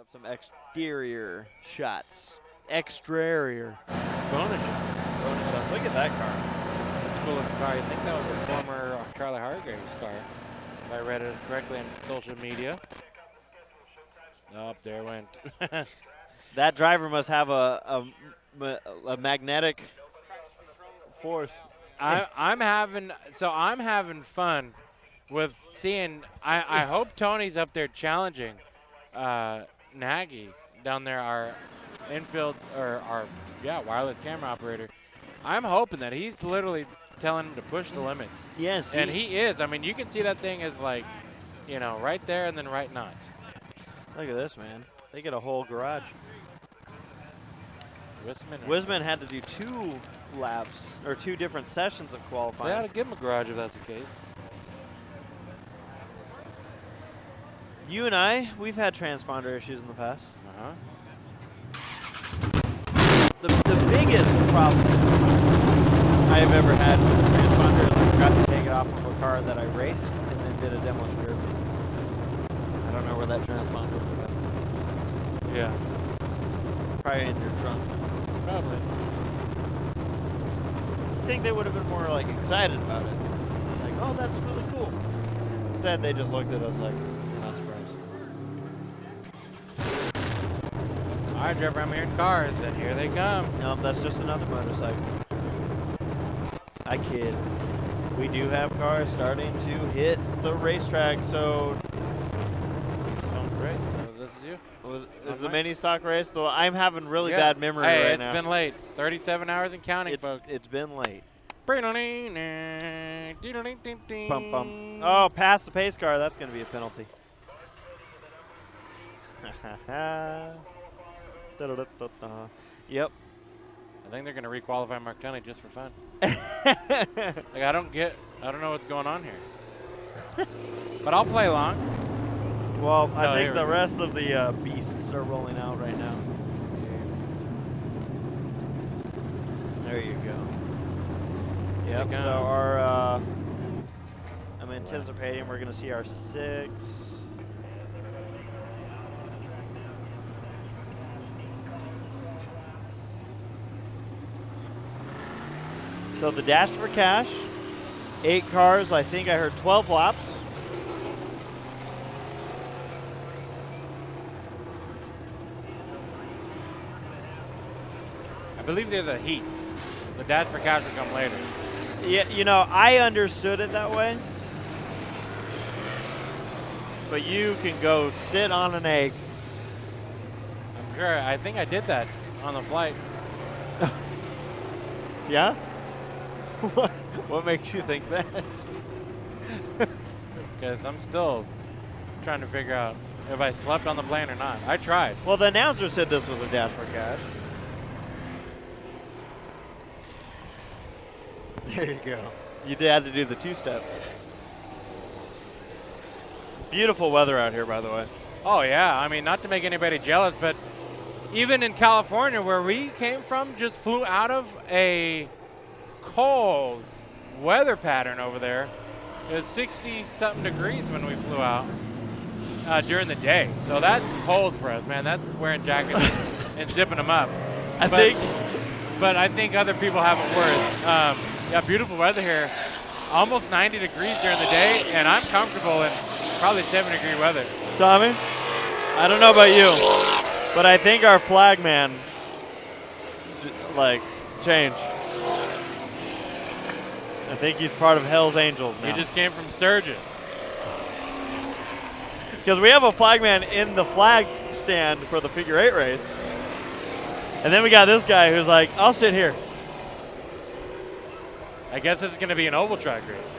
Have some exterior shots. Exterior. Bonus shots. Bonus shots. Look at that car. That's a cool looking car. I think that was a former Charlie Hargrave's car, if I read it correctly on social media. Oh, there went. That driver must have a magnetic force. I'm having fun with seeing. I hope Tony's up there challenging Nagy down there, our infield or our wireless camera operator. I'm hoping that he's literally telling him to push the limits. Yes, and he is. I mean, you can see that thing is like, right there and then right not. Look at this, man. They get a whole garage. Wisman had to do 2 laps or 2 different sessions of qualifying. They ought to give him a garage if that's the case. You and I, we've had transponder issues in the past. The biggest problem I have ever had with the transponder is I forgot to take it off of a car that I raced and then did a demolition derby. I don't know where that transponder would have been. Yeah. Probably in your trunk. Probably. I think they would have been more like excited about it. Like, oh, that's really cool. Instead, they just looked at us like, we're not surprised. All right, Jeff, I'm hearing cars, and here they come. Nope, that's just another motorcycle. I kid. We do have cars starting to hit the racetrack, so. Stone race. So this is you. Is the mini stock race? Though I'm having really bad memory right now. It's been late. 37 hours and counting, folks. It's been late. Bum, bum. Oh, past the pace car. That's going to be a penalty. Yep. I think they're going to requalify Mark Tunney just for fun. Like, I don't know what's going on here. But I'll play along. Well, I think the rest of the beasts are rolling out right now. There you go. Yep, so our, I'm anticipating we're going to see our 6. So the Dash for Cash, 8 cars, I think I heard 12 laps. I believe they're the heats. The Dash for Cash will come later. Yeah, I understood it that way. But you can go sit on an egg. I'm sure. I think I did that on the flight. Yeah? What makes you think that? Because I'm still trying to figure out if I slept on the plane or not. I tried. Well, the announcer said this was a Dash for Cash. There you go. You had to do the 2-step. Beautiful weather out here, by the way. Oh, yeah. I mean, not to make anybody jealous, but even in California, where we came from, just flew out of a cold weather pattern over there. It was 60-something degrees when we flew out during the day. So that's cold for us, man. That's wearing jackets and zipping them up. But I think other people have it worse. Yeah, beautiful weather here. Almost 90 degrees during the day, and I'm comfortable in probably 70-degree weather. Tommy, I don't know about you, but I think our flag man, changed. I think he's part of Hell's Angels now. He just came from Sturgis. Because we have a flagman in the flag stand for the figure 8 race. And then we got this guy who's like, I'll sit here. I guess it's going to be an oval track race.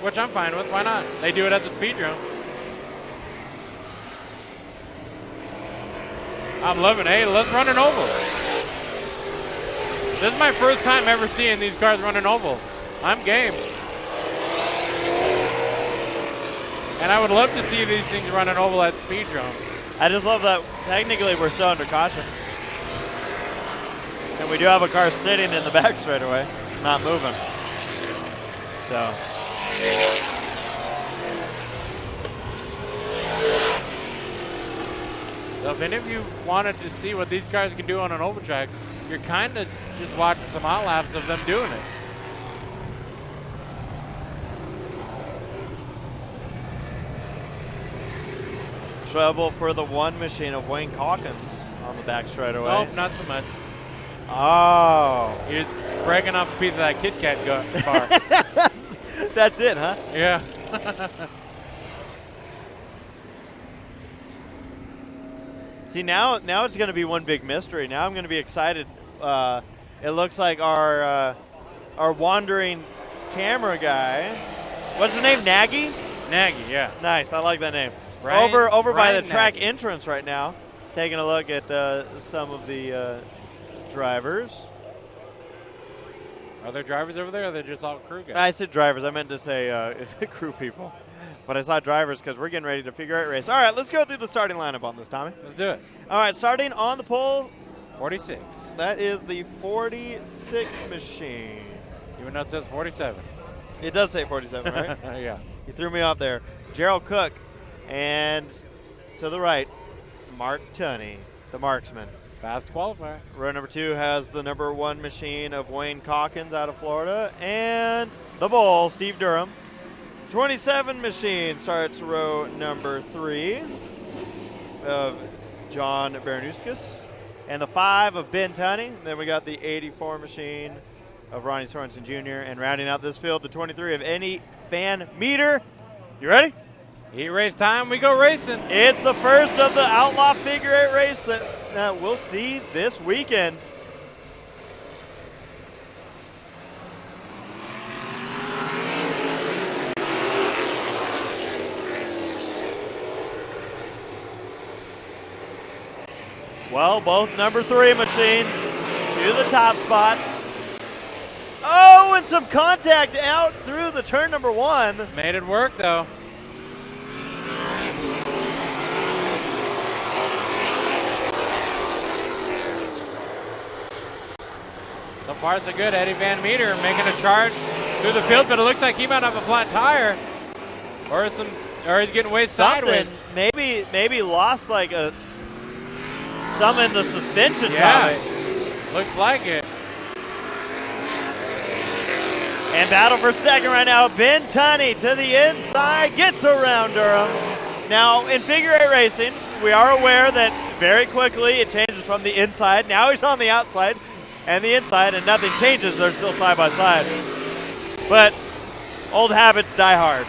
Which I'm fine with. Why not? They do it at the Speedrome. I'm loving it. Hey, let's run an oval. This is my first time ever seeing these cars run an oval. I'm game. And I would love to see these things run an oval at Speedrome. I just love that technically we're still under caution. And we do have a car sitting in the back straightaway, not moving. So. So if any of you wanted to see what these guys can do on an oval track, you're kind of just watching some hot laps of them doing it. Trouble for the one machine of Wayne Calkins on the back straightaway. Nope, not so much. Oh. He was breaking off a piece of that Kit Kat bar. That's it, huh? Yeah. See, now it's going to be one big mystery. Now I'm going to be excited. It looks like our wandering camera guy, what's his name, Nagy? Nagy, yeah. Nice, I like that name. Ryan, Over by Ryan the track Nagy. entrance right now, taking a look at some of the drivers. Are there drivers over there, or are they just all crew guys? I said drivers. I meant to say crew people. But I saw drivers because we're getting ready to figure out race. All right, let's go through the starting lineup on this, Tommy. Let's do it. All right, starting on the pole. 46. That is the 46 machine. Even though it says 47. It does say 47, right? Yeah. You threw me off there. Gerald Cook. And to the right, Mark Tunney, the marksman. Fast qualifier. Row number 2 has the number 1 machine of Wayne Calkins out of Florida. And the bull, Steve Durham. 27 machine starts row number 3 of John Bernuskis. And the 5 of Ben Tunney. Then we got the 84 machine of Ronnie Sorensen Jr. And rounding out this field, the 23 of Eddie Van Meter. You ready? Heat race time, we go racing. It's the first of the Outlaw Figure 8 race that we'll see this weekend. Well, both number 3 machines to the top spots. Oh, and some contact out through the turn number 1. Made it work, though. So far, so good. Eddie Van Meter making a charge through the field, but it looks like he might have a flat tire, or he's getting way sideways. Maybe lost like some in the suspension. Yeah, Tommy. looks like it. And battle for second right now. Ben Tunney to the inside, gets around Durham. Now in figure 8 racing, we are aware that very quickly it changes from the inside. Now he's on the outside and the inside, and nothing changes. They're still side by side. But old habits die hard.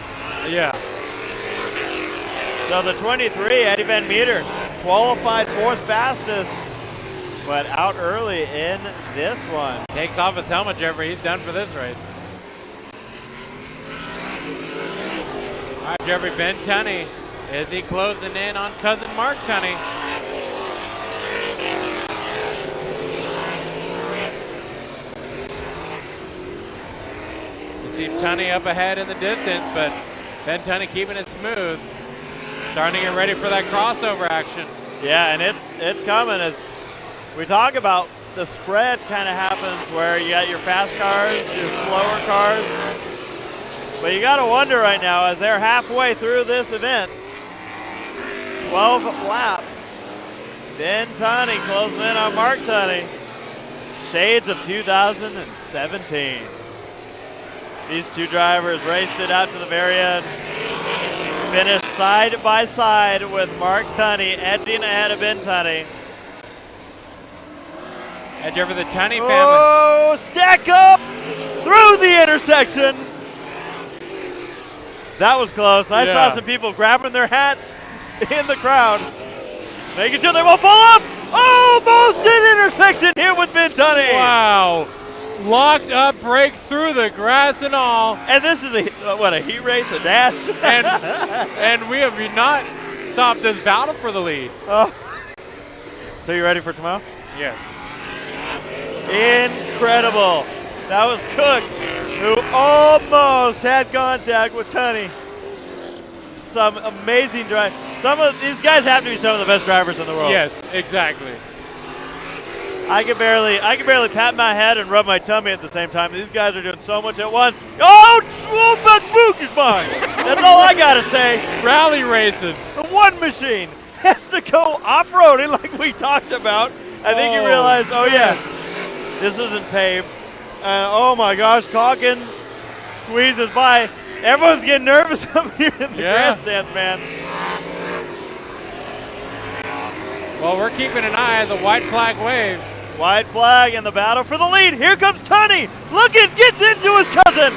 Yeah. So the 23, Eddie Van Meter, qualified 4th fastest, but out early in this one. Takes off his helmet, Jeffrey. He's done for this race. All right, Jeffrey, Ben Tunney. Is he closing in on cousin Mark Tunney? You see Tunney up ahead in the distance, but Ben Tunney keeping it smooth. Starting to get ready for that crossover action. Yeah, and it's coming. As we talk about, the spread kind of happens where you got your fast cars, your slower cars. But you got to wonder right now, as they're halfway through this event, 12 laps. Ben Tunney closing in on Mark Tunney. Shades of 2017. These two drivers raced it out to the very end. Finished side by side with Mark Tunney, edging ahead of Ben Tunney. Edge over the Tunney family. Oh, stack up through the intersection. That was close. I saw some people grabbing their hats in the crowd, making sure they won't fall off. Almost an intersection here with Ben Tunney. Wow. Locked up, break through the grass and all. And this is a heat race, a dash. and we have not stopped this battle for the lead. Oh. So you ready for tomorrow? Yes. Incredible. That was Cook, who almost had contact with Tunney. Some amazing drive. Some of these guys have to be some of the best drivers in the world. Yes, exactly. I can barely pat my head and rub my tummy at the same time. These guys are doing so much at once. Oh, that spook is mine. That's all I gotta say. Rally racing. The one machine has to go off-roading like we talked about. I think he realized, oh yeah, this isn't paved. Oh my gosh, Calkins squeezes by. Everyone's getting nervous up here in the grandstands, man. Well, we're keeping an eye on the white flag wave. White flag in the battle for the lead. Here comes Tunney. Looking, gets into his cousin.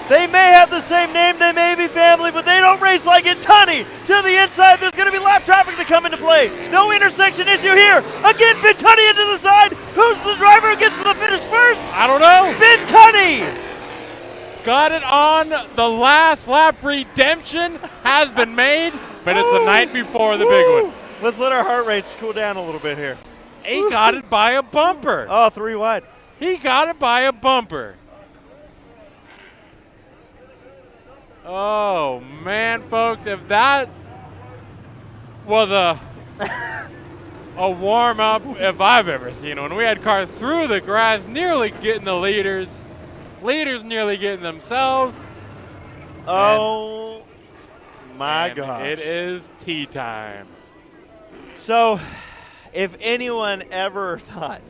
They may have the same name, they may be family, but they don't race like it. Tunney to the inside. There's going to be lap traffic to come into play. No intersection issue here. Again, Ben Tunney into the side. Who's the driver who gets to the finish first? I don't know. Ben Tunney. Got it on the last lap. Redemption has been made, but it's the night before the big one. Let's let our heart rates cool down a little bit here. He got it by a bumper. Oh, 3 wide. He got it by a bumper. Oh, man, folks, if that was a warm-up if I've ever seen one. We had cars through the grass, nearly getting the leaders. Leaders nearly getting themselves. Oh, my gosh. It is tea time. So, if anyone ever thought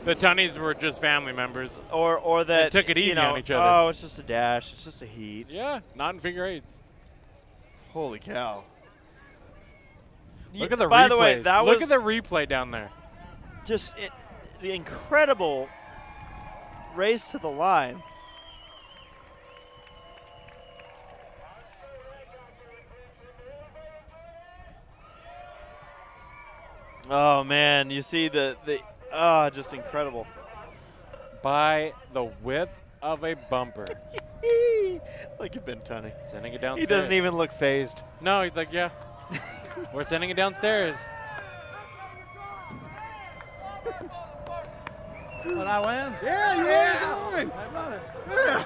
the Tunneys were just family members, or that they took it easy on each other. Oh, it's just a dash. It's just a heat. Yeah, not in figure eights. Holy cow! Look at the replays. By the way, look at the replay down there. Just the incredible race to the line. Oh man, you see just incredible. By the width of a bumper. Look at Ben Tunney. Sending it downstairs. He doesn't even look phased. No, he's like, yeah. We're sending it downstairs. Did I win? Yeah. How about it? Yeah.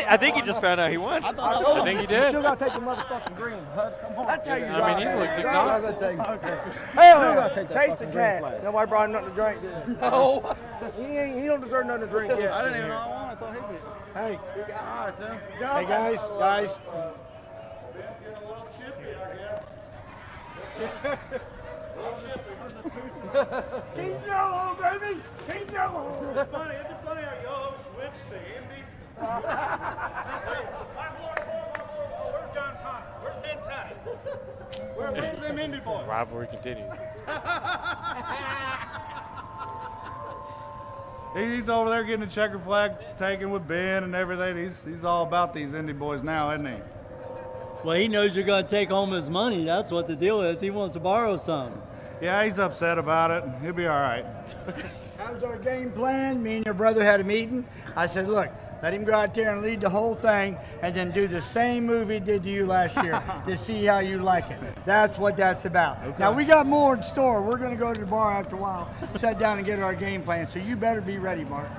I think he just found out he won. I think he did. Still got to take the motherfucking green, bud. Come on. I tell you, I mean, he looks exhausted. Okay. Hey, Chase the cat. Nobody brought him nothing to drink, did he? No. He don't deserve nothing to drink yet. I didn't even know I wanted. I thought he did. Hey. All right, son. Hey, guys. Keep yellow, baby. Keep yellow. Isn't it funny how y'all switched to Indy? Where's John Connor? Where's Ben Tunney? Where's them Indy boys? Rivalry continues. He's over there getting a checker flag taken with Ben and everything. He's all about these Indy boys now, isn't he? Well, he knows you're going to take home his money. That's what the deal is. He wants to borrow some. Yeah, he's upset about it. He'll be all right. That was our game plan. Me and your brother had a meeting. I said, look, let him go out there and lead the whole thing and then do the same move he did to you last year to see how you like it. That's what that's about. Okay. Now, we got more in store. We're going to go to the bar after a while, sit down and get our game plan. So you better be ready, Mark.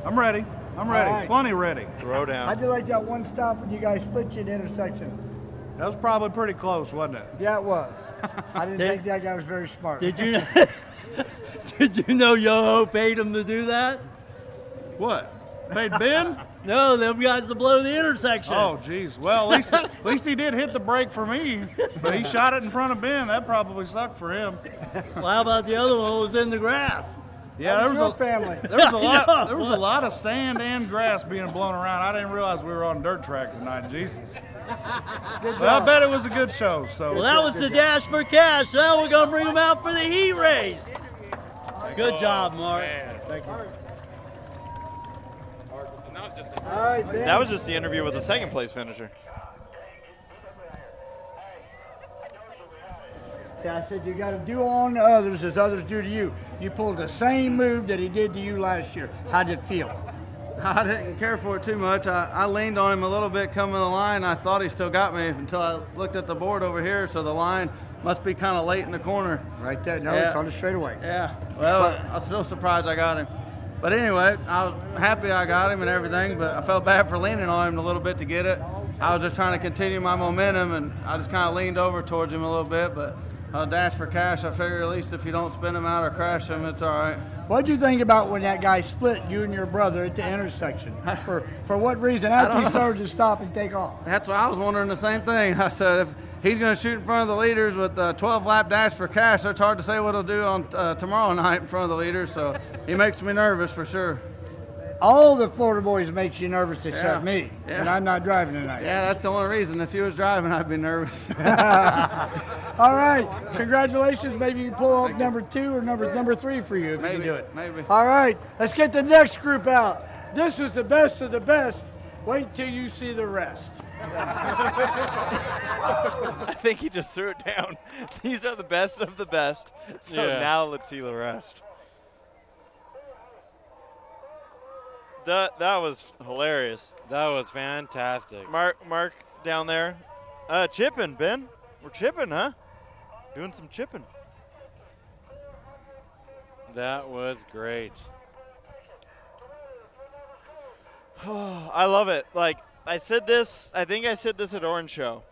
I'm ready. I'm ready. Right. Plenty ready. Throw down. I did like that one stop when you guys split you in the intersection. That was probably pretty close, wasn't it? Yeah, it was. I didn't think that guy was very smart. Did you know, did you know Yoho paid him to do that? What? Paid Ben? No, them guys to blow the intersection. Oh, geez. Well, at least he did hit the brake for me, but he shot it in front of Ben. That probably sucked for him. Well, how about the other one who was in the grass? Yeah, there was your family. There was a lot of sand and grass being blown around. I didn't realize we were on a dirt track tonight. Jesus. Well, I bet it was a good show. So. Well, that was the dash for cash. Now we're going to bring them out for the heat race. Good job, Mark. Man. Thank you. All right, Ben. That was just the interview with the second place finisher. See, I said you got to do on to others as others do to you. You pulled the same move that he did to you last year. How did it feel? I didn't care for it too much. I leaned on him a little bit coming to the line. I thought he still got me until I looked at the board over here, so the line must be kind of late in the corner. Right there. No, Yeah. it's on the straightaway. Yeah, well, I'm still surprised I got him. But anyway, I was happy I got him and everything, but I felt bad for leaning on him a little bit to get it. I was just trying to continue my momentum, and I just kind of leaned over towards him a little bit, but dash for cash, I figure at least if you don't spin him out or crash him, it's all right. What did you think about when that guy split you and your brother at the intersection? For what reason? After he started to stop and take off. That's what I was wondering the same thing. I said, he's going to shoot in front of the leaders with a 12-lap dash for cash. So it's hard to say what he'll do on tomorrow night in front of the leaders. So he makes me nervous for sure. All the Florida boys makes you nervous except Yeah. me, Yeah. and I'm not driving tonight. Yeah, that's the only reason. If he was driving, I'd be nervous. All right, congratulations. Maybe you can pull off number 2 or number 3 for you if you can do it. Maybe. All right, let's get the next group out. This is the best of the best. Wait till you see the rest. I think he just threw it down. These are the best of the best. So Yeah. now let's see the rest. That was hilarious. That was fantastic. Mark down there. Chipping, Ben. We're chipping, huh? Doing some chipping. That was great. I love it. Like, I think I said this at Orange Show.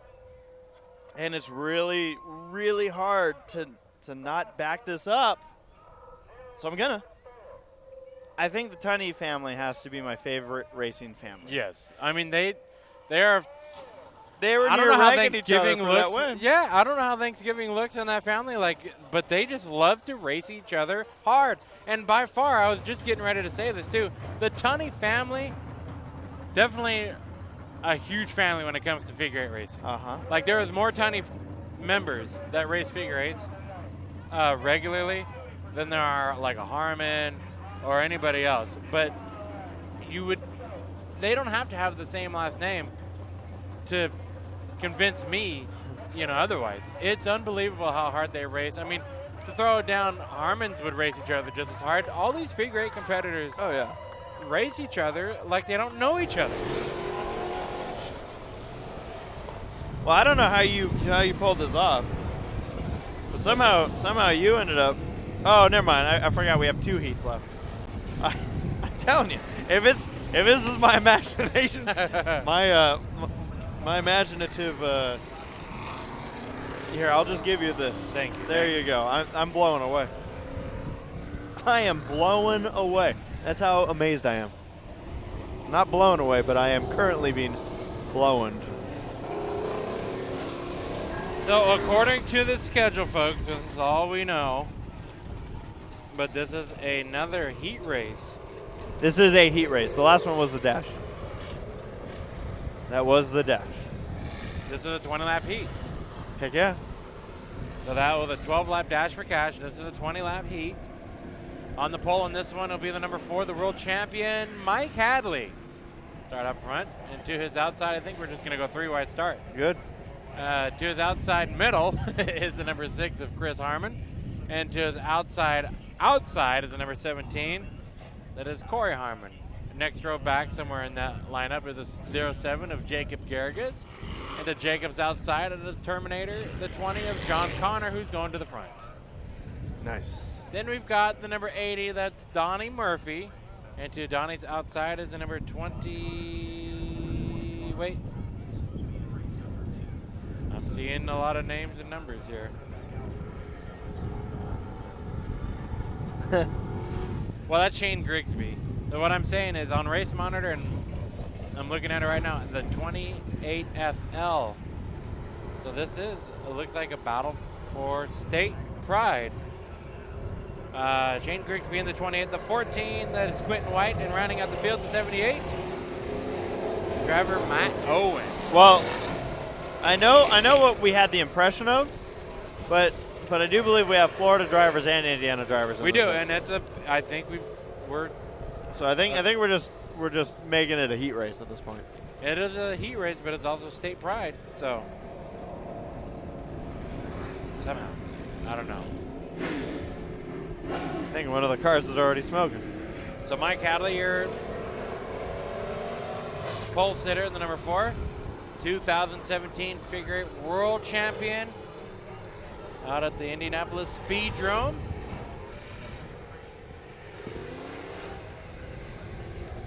And it's really, really hard to not back this up. So I'm gonna. I think the Tunney family has to be my favorite racing family. Yes. I mean, they are. They were I don't near know how wrecking each other Thanksgiving for that looks. win. Yeah, I don't know how Thanksgiving looks in that family. But they just love to race each other hard. And by far, I was just getting ready to say this too. The Tunney family, definitely a huge family when it comes to figure 8 racing. Like there was more Tunney members that race figure 8s regularly than there are like a Harmon or anybody else. But they don't have to have the same last name to convince me, otherwise. It's unbelievable how hard they race. I mean, to throw it down, Harmons would race each other just as hard. All these figure 8 competitors race each other like they don't know each other. Well, I don't know how you pulled this off, but somehow you ended up. Oh, never mind. I forgot we have 2 heats left. I'm telling you, if this is my imagination, my imaginative. Here, I'll just give you this. Thank you. There you go. I'm blown away. I am blown away. That's how amazed I am. Not blown away, but I am currently being blown. So according to the schedule, folks, this is all we know. But this is another heat race. This is a heat race. The last one was the dash. That was the dash. This is a 20-lap heat. Heck yeah. So that was a 12-lap dash for cash. This is a 20-lap heat. On the pole in this one will be the number 4, the world champion, Mike Hadley. Start up front. And to his outside, I think we're just going to go 3-wide start. Good. To his outside middle is the number 6 of Chris Harmon. And to his outside is the number 17. That is Corey Harmon. Next row back somewhere in that lineup is the 07 of Jacob Garrigus. And to Jacob's outside it is Terminator, the 20 of John Connor, who's going to the front. Nice. Then we've got the number 80, that's Donnie Murphy. And to Donnie's outside is the number 20. Wait. I'm seeing a lot of names and numbers here. Well, that's Shane Grigsby. So what I'm saying is on Race Monitor, and I'm looking at it right now, the 28FL. So this it looks like a battle for state pride. Shane Grigsby in the 28, the 14, that is Quentin White, and rounding out the field, the 78, driver Matt Owen. Well, I know what we had the impression of, but I do believe we have Florida drivers and Indiana drivers. We do, and that's I think we're. So I think we're just making it a heat race at this point. It is a heat race, but it's also state pride. So somehow, I don't know. I think one of the cars is already smoking. So Mike Hadley, your pole sitter in the number 4, 2017 figure 8 world champion out at the Indianapolis Speedrome.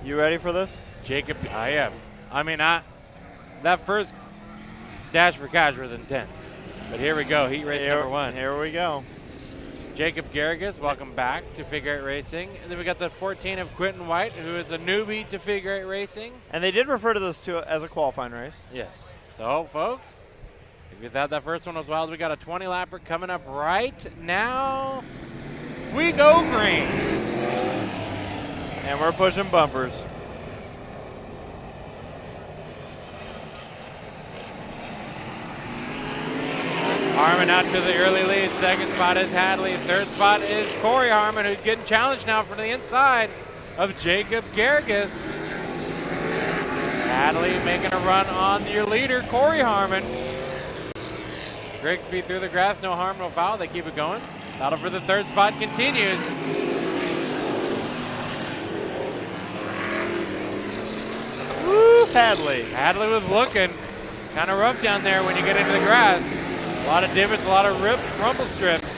You ready for this? Jacob, I am. I mean, that first dash for cash was intense. But here we go, heat race number 1. Here we go. Jacob Garrigus, welcome back to Figure 8 Racing. And then we got the 14 of Quentin White, who is a newbie to Figure 8 Racing. And they did refer to this as a qualifying race. Yes. So, folks, We thought that first one was wild. We got a 20 lapper coming up right now. We go green. And we're pushing bumpers. Harmon out to the early lead. Second spot is Hadley. Third spot is Corey Harmon, who's getting challenged now from the inside of Jacob Garrigus. Hadley making a run on your leader, Corey Harmon. Grigsby through the grass, no harm, no foul. They keep it going. Battle for the third spot continues. Woo, Hadley. Hadley was looking kind of rough down there when you get into the grass. A lot of divots, a lot of rumble strips.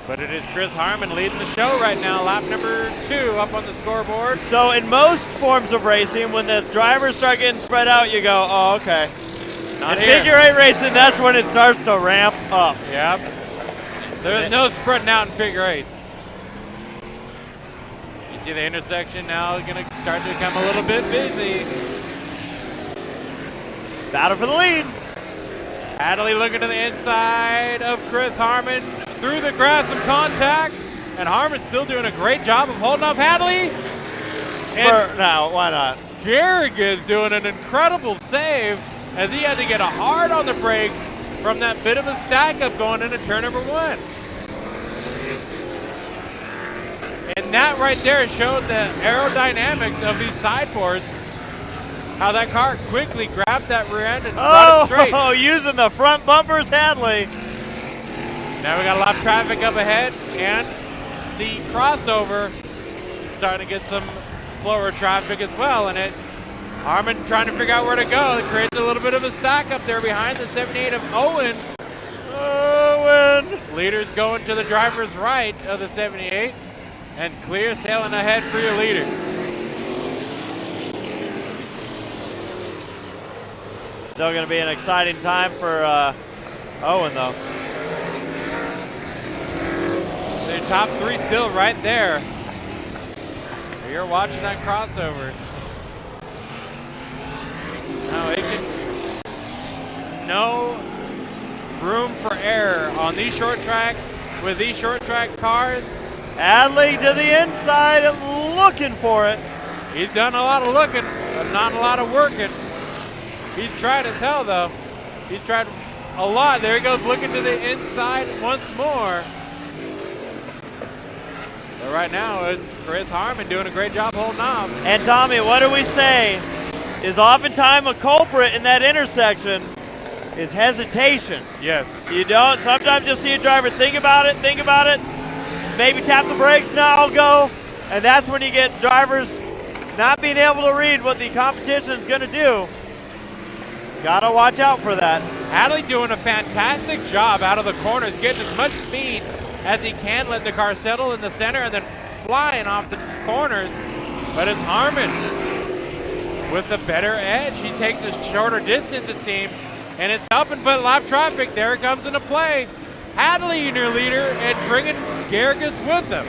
But it is Chris Harmon leading the show right now. Lap number 2 up on the scoreboard. So in most forms of racing, when the drivers start getting spread out, you go, oh, okay. Not in here. figure 8 racing, that's when it starts to ramp up. Yep. There's no spreading out in figure 8s. You see the intersection now going to start to become a little bit busy. Battle for the lead. Hadley looking to the inside of Chris Harmon through the grass and contact. And Harmon's still doing a great job of holding off Hadley. And For now, why not? Garrick is doing an incredible save as he had to get a hard on the brakes from that bit of a stack up going into turn number 1. And that right there showed the aerodynamics of these sideboards. How that car quickly grabbed that rear end and brought it straight. Oh, using the front bumpers, Hadley. Now we got a lot of traffic up ahead, and the crossover starting to get some slower traffic as well in it. Harmon trying to figure out where to go. It creates a little bit of a stack up there behind the 78 of Owen. Leader's going to the driver's right of the 78, and clear sailing ahead for your leader. Still going to be an exciting time for Owen, though. The top 3 still right there. You're watching that crossover. No room for error on these short tracks with these short track cars. Hadley to the inside, looking for it. He's done a lot of looking, but not a lot of working. He's tried as hell, though. He's tried a lot. There he goes, looking to the inside once more. But right now, it's Chris Harmon doing a great job holding off. And Tommy, what do we say is oftentimes a culprit in that intersection is hesitation. Yes. You don't, sometimes you'll see a driver think about it, maybe tap the brakes, now I'll go. And that's when you get drivers not being able to read what the competition is going to do. Gotta watch out for that. Hadley doing a fantastic job out of the corners, getting as much speed as he can, let the car settle in the center and then flying off the corners. But it's Harmon with the better edge. He takes a shorter distance, it seems, and it's helping put lap traffic. There it comes into play. Hadley in your leader and bringing Garrigus with him.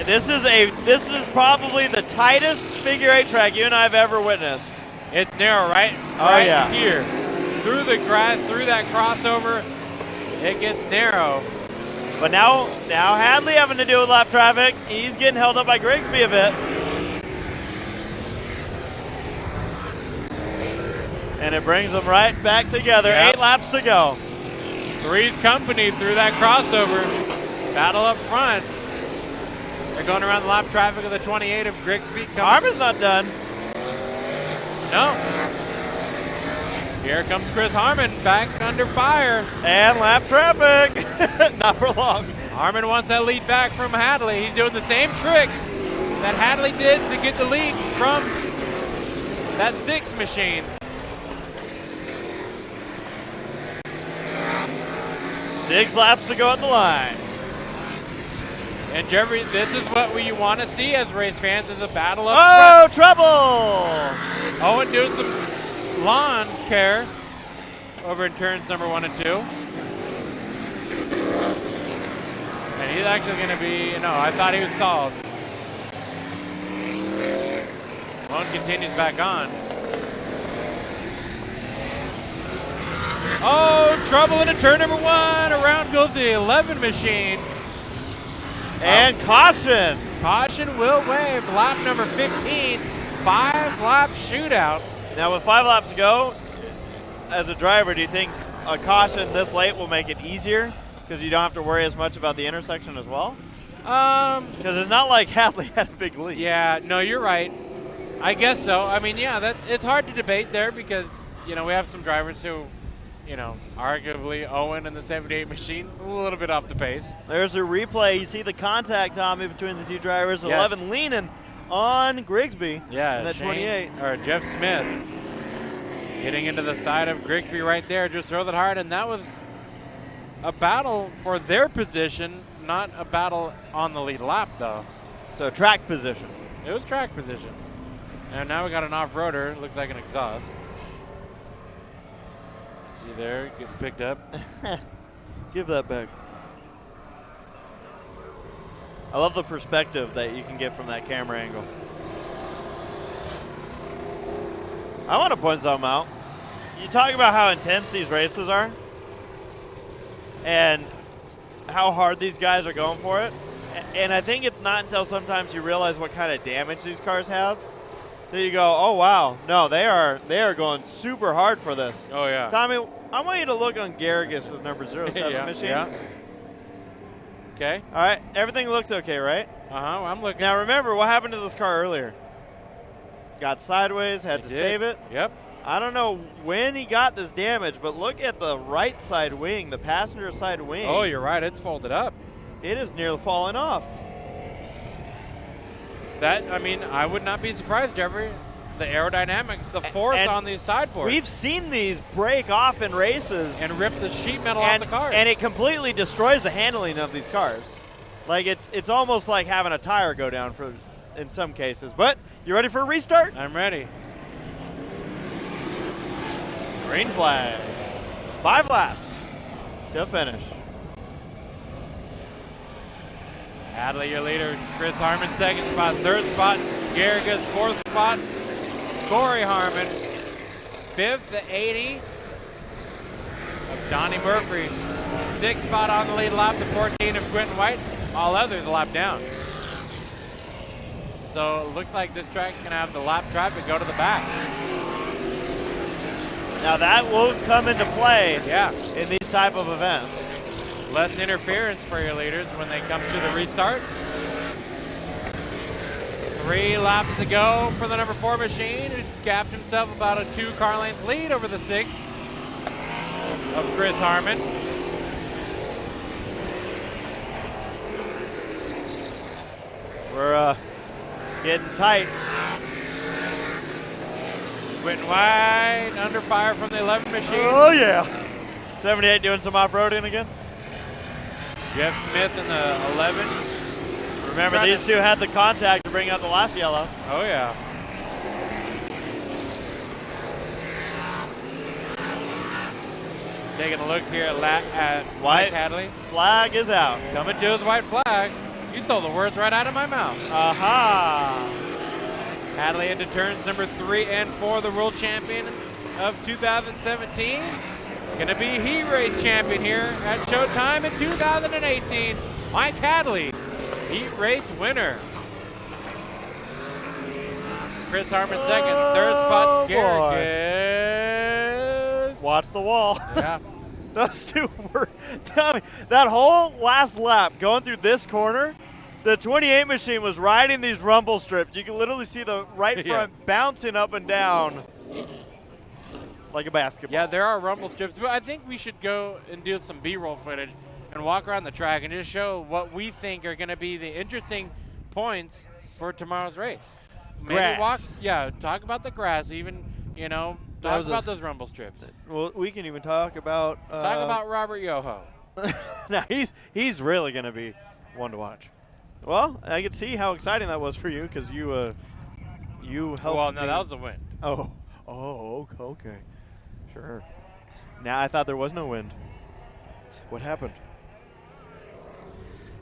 This is probably the tightest figure 8 track you and I have ever witnessed. It's narrow, right? Oh, yeah. Here. Through the grass, through that crossover, it gets narrow. But now Hadley having to deal with lap traffic. He's getting held up by Grigsby a bit. And it brings them right back together. Yep. 8 laps to go. Three's company through that crossover. Battle up front. They're going around the lap traffic of the 28 of Grigsby. Harmon's not done. No. Here comes Chris Harmon back under fire. And lap traffic. Not for long. Harmon wants that lead back from Hadley. He's doing the same tricks that Hadley did to get the lead from that 6 machine. 6 laps to go on the line. And Jeffrey, this is what we want to see as race fans, is a battle up front. Trouble! Owen doing some lawn care over in turns number 1 and 2. And he's actually going to be, no, I thought he was called. One continues back on. Oh, trouble in turn number 1. Around goes the 11 machine. And caution. Caution will wave. Lap number 15. 5-lap shootout. Now with 5 laps to go, as a driver, do you think a caution this late will make it easier because you don't have to worry as much about the intersection as well? Because it's not like Hadley had a big lead. Yeah, no, you're right. I guess so. I mean, yeah, it's hard to debate there because, you know, we have some drivers who, you know, arguably Owen and the 78 machine, a little bit off the pace. There's a replay. You see the contact, Tommy, between the two drivers. Yes. 11 leaning on Grigsby. Yeah, in that 28. Or Jeff Smith getting into the side of Grigsby right there. Just throw that hard, and that was a battle for their position, not a battle on the lead lap, though. So track position. It was track position. And now we got an off-roader. Looks like an exhaust. See there, getting picked up. Give that back. I love the perspective that you can get from that camera angle. I want to point something out. You talk about how intense these races are and how hard these guys are going for it. And I think it's not until sometimes you realize what kind of damage these cars have that you go, oh, wow. No, they are going super hard for this. Oh, yeah. Tommy, I want you to look on Garrigus' number 07 Yeah, machine. yeah. Okay. All right, everything looks okay, right? Uh-huh, I'm looking. Now remember what happened to this car earlier. Got sideways, had to save it. Yep. I don't know when he got this damage, but look at the right side wing, the passenger side wing. Oh, you're right. It's folded up. It is nearly falling off. That, I mean, I would not be surprised, Jeffrey. The aerodynamics, the force and on these sideboards. We've seen these break off in races. And rip the sheet metal off the cars. And it completely destroys the handling of these cars. Like it's almost like having a tire go down for in some cases. But you ready for a restart? I'm ready. Green flag. 5 laps to finish. Hadley, your leader. Chris Harmon, 2nd spot. 3rd spot, Garrigus. 4th spot, Corey Harmon. 5th, the 80 of Donnie Murphy. 6th spot on the lead lap, the 14 of Quentin White. All others a lap down. So it looks like this track can have the lap traffic go to the back. Now that will come into play Yeah. in these type of events. Less interference for your leaders when they come to the restart. 3 laps to go for the number 4 machine, who capped himself about a 2-car length lead over the 6 of Chris Harmon. We're getting tight. Quentin White under fire from the 11 machine. Oh yeah. 78 doing some off-roading again. Jeff Smith in the 11. Remember, these two had the contact to bring out the last yellow. Oh yeah. Taking a look here at Mike Hadley. Flag is out. Coming to his white flag. You stole the words right out of my mouth. Aha. Hadley into turns number 3 and 4, the world champion of 2017. Gonna be heat race champion here at Showtime in 2018. Mike Hadley, heat race winner. Chris Harmon 2nd, 3rd spot, Garrigus. Watch the wall. Yeah. Those two were, that whole last lap going through this corner, the 28 machine was riding these rumble strips. You can literally see the right front bouncing up and down like a basketball. Yeah, there are rumble strips. But I think we should go and do some B-roll footage and walk around the track and just show what we think are going to be the interesting points for tomorrow's race. Maybe talk about the grass, even, you know, talk about those rumble strips. Well, we can even talk about Robert Yoho. now he's really going to be one to watch. Well, I could see how exciting that was for you because you helped. Well, no, that was the wind. Oh, okay, sure. Now I thought there was no wind. What happened?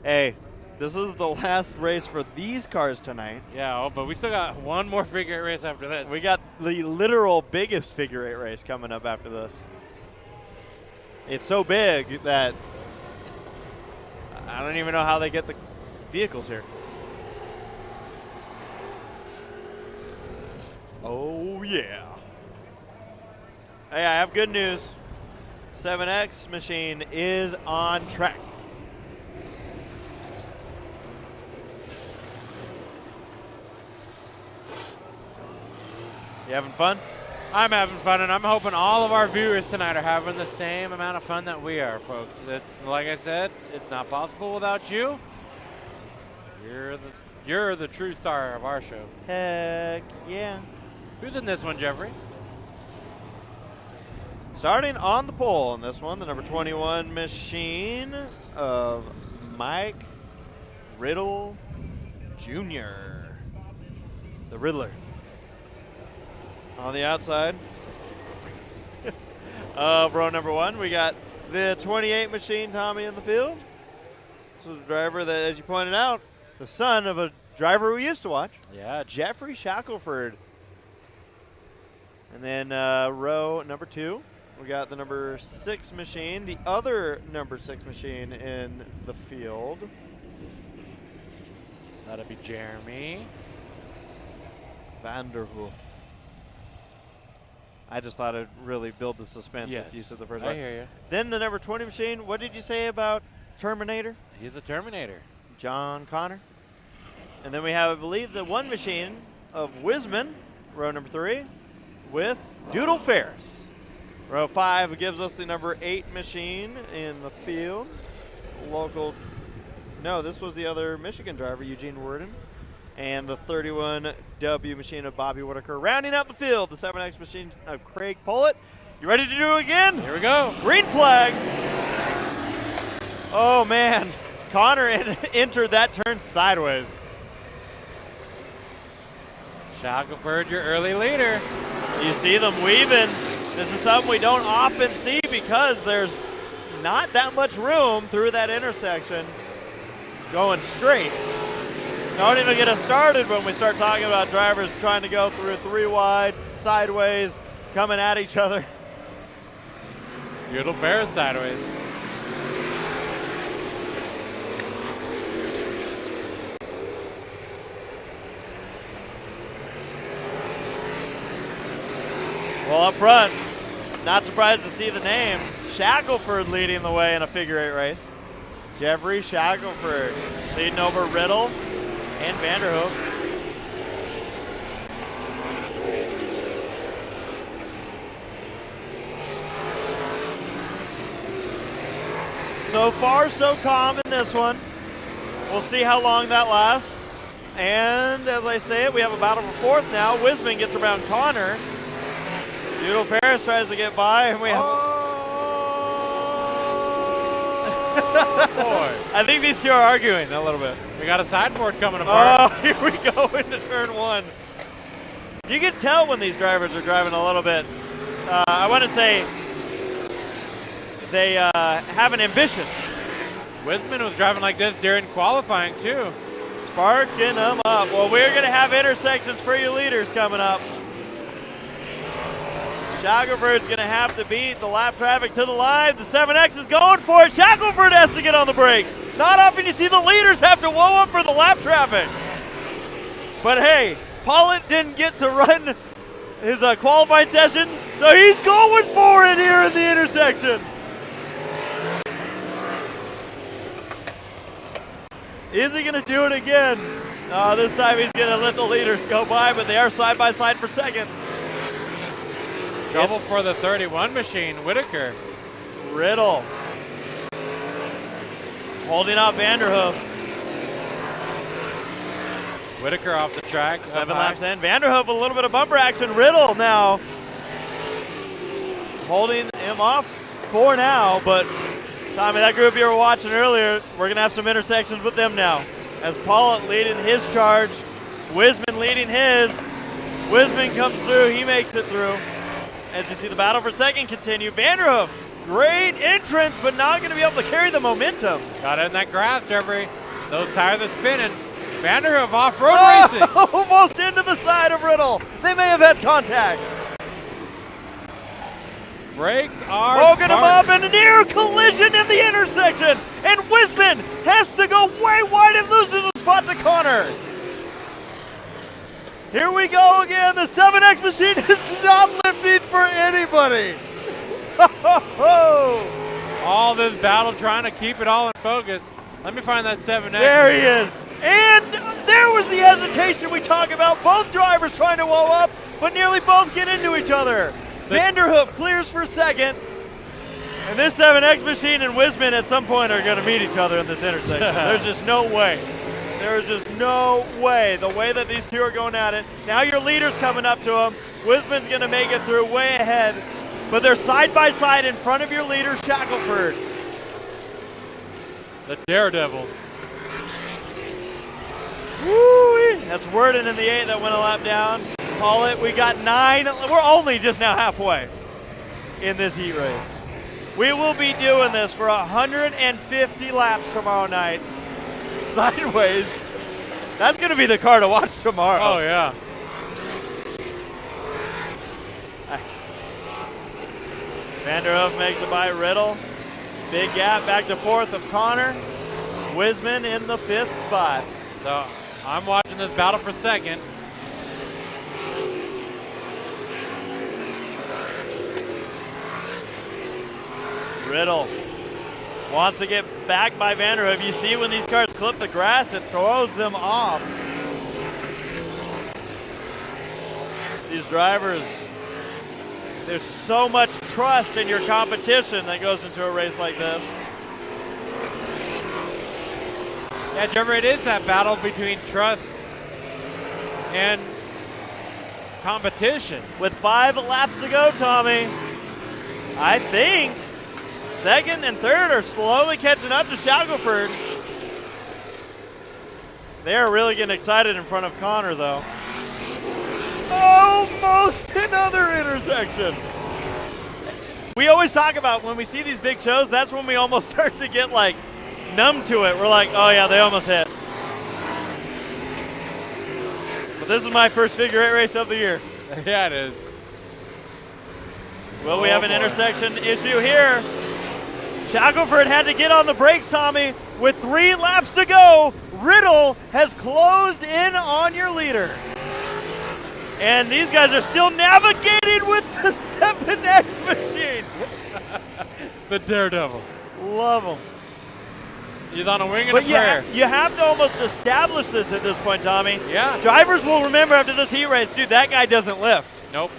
Hey, This is the last race for these cars tonight. Yeah, but we still got one more figure 8 race after this. We got the literal biggest figure 8 race coming up after this. It's so big that I don't even know how they get the vehicles here. Oh, yeah. Hey, I have good news. 7X machine is on track. You having fun? I'm having fun, and I'm hoping all of our viewers tonight are having the same amount of fun that we are, folks. It's like I said, it's not possible without you. You're the true star of our show. Heck yeah. Who's in this one, Jeffrey? Starting on the pole in this one, the number 21 machine of Mike Riddle Jr., the Riddler. On the outside of row number 1, we got the 28 machine Tommy in the field. This is a driver that, as you pointed out, the son of a driver we used to watch. Yeah. Jeffrey Shackelford. And then row number 2, we got the number 6 machine, the other number 6 machine in the field. That'll be Jeremy Vanderhoof. I just thought it'd really build the suspense if you said the first one. I hear you. Then the number 20 machine, what did you say about Terminator? He's a Terminator. John Connor. And then we have, I believe, the 1 machine of Wisman, row number 3, with Doodle Ferris. Row 5 gives us the number 8 machine in the field. Local, no, this was the other Michigan driver, Eugene Worden. And the 31W machine of Bobby Whitaker. Rounding out the field, the 7X machine of Craig Pollitt. You ready to do it again? Here we go. Green flag. Oh, man. Connor entered that turn sideways. Shackelford, your early leader. You see them weaving. This is something we don't often see because there's not that much room through that intersection going straight. Don't even get us started when we start talking about drivers trying to go through 3 wide, sideways, coming at each other. Doodle Ferris sideways. Well, up front, not surprised to see the name. Shackelford leading the way in a figure 8 race. Jeffrey Shackelford leading over Riddle and Vanderhoof. So far, so calm in this one. We'll see how long that lasts. And as I say it, we have a battle for 4th now. Wisman gets around Connor. Doodle Ferris tries to get by, and we have. Boy. I think these two are arguing a little bit. We got a sideboard coming apart. Oh, here we go into turn 1. You can tell when these drivers are driving a little bit. I want to say they have an ambition. Wisman was driving like this during qualifying, too. Sparking them up. Well, we're going to have intersections for your leaders coming up. Shackelford's going to have to beat the lap traffic to the line. The 7X is going for it. Shackelford has to get on the brakes. Not often you see the leaders have to whoa up for the lap traffic. But hey, Pollitt didn't get to run his qualifying session, so he's going for it here in the intersection. Is he going to do it again? This time he's going to let the leaders go by, but they are side by side for second. Trouble for the 31 machine, Whitaker. Riddle holding up Vanderhoof. Whitaker off the track. 7 laps in. Vanderhoof a little bit of bumper action. Riddle now holding him off for now, but Tommy, that group you were watching earlier, we're going to have some intersections with them now. As Pollitt leading his charge, Wisman leading his. Wisman comes through, he makes it through. As you see the battle for second continue. Vanderhoof, great entrance, but not going to be able to carry the momentum. Got it in that grass, Jeffrey. Those tires are spinning. Vanderhoof off-road racing. Almost into the side of Riddle. They may have had contact. Brakes are Hogan him up sparking. and a near collision in the intersection. And Wisman has to go way wide and loses the spot to Connor. Here we go again. The 7X machine is not lifting for anybody. All this battle trying to keep it all in focus. Let me find that 7X. There he is. And there was the hesitation we talk about. Both drivers trying to woe up, but nearly both get into each other. Vanderhoof clears for second. And this 7X machine and Wisman at some point are going to meet each other in this intersection. There's just no way. There's just no way. The way that these two are going at it. Now your leader's coming up to him. Wisman's going to make it through way ahead. But they're side by side in front of your leader, Shackelford. The Daredevils. Woo-wee. That's Worden in the 8 that went a lap down. Call it. We got 9. We're only just now halfway in this heat race. We will be doing this for 150 laps tomorrow night. Sideways. That's going to be the car to watch tomorrow. Oh, yeah. Vanderhoof makes it by Riddle. Big gap back to 4th of Connor. Wisman in the 5th spot. So I'm watching this battle for second. Riddle wants to get back by Vanderhoof. You see when these cars clip the grass, it throws them off. These drivers, there's so much trust in your competition that goes into a race like this. Yeah, Trevor, it is that battle between trust and competition. With 5 laps to go, Tommy, I think second and third are slowly catching up to Shackelford. They are really getting excited in front of Connor, though. Almost another intersection. We always talk about when we see these big shows, that's when we almost start to get like numb to it. We're like, oh yeah, they almost hit. But this is my first figure 8 race of the year. Yeah, it is. Well, we have an intersection issue here. Shackelford had to get on the brakes, Tommy. With 3 laps to go, Riddle has closed in on your leader. And these guys are still navigating with the 7X machine. The Daredevil. Love them. He's on a wing and But a prayer. you have to almost establish this at this point, Tommy. Yeah. Drivers will remember after this heat race, dude, that guy doesn't lift. Nope.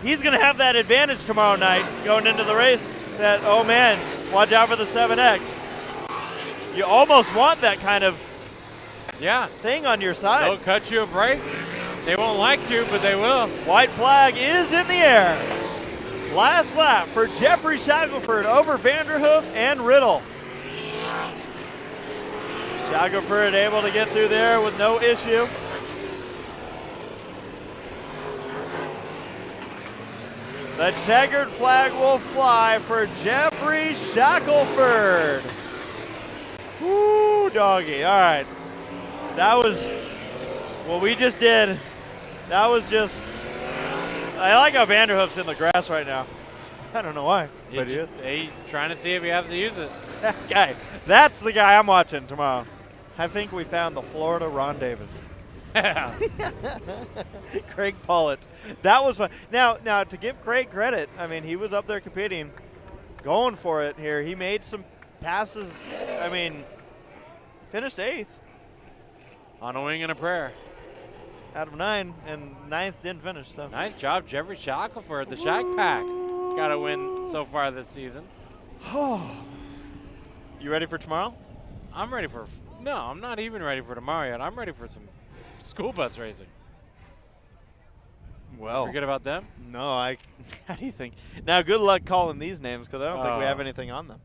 He's going to have that advantage tomorrow night going into the race that, oh man, watch out for the 7X. You almost want that kind of thing on your side. They'll cut you a break. They won't like to, but they will. White flag is in the air. Last lap for Jeffrey Shackelford over Vanderhoof and Riddle. Shackelford able to get through there with no issue. The checkered flag will fly for Jeffrey Shackelford. Woo, doggy. All right. That was what we just did. That was just, I like how Vanderhoof's in the grass right now. I don't know why, but he is. He's trying to see if he has to use it. That guy, that's the guy I'm watching tomorrow. I think we found the Florida Ron Davis. Craig Pollitt. That was fun. Now, to give Craig credit, I mean, he was up there competing, going for it here. He made some passes. I mean, finished 8th. On a wing and a prayer. Out of 9, and 9th didn't finish. So Nice job, Jeffrey Shackelford. The Shack Pack got a win so far this season. You ready for tomorrow? I'm ready for, no, I'm not even ready for tomorrow yet. I'm ready for some school bus racing. Well, Forget about them? no, how do you think? Now, good luck calling these names because I don't think we have anything on them.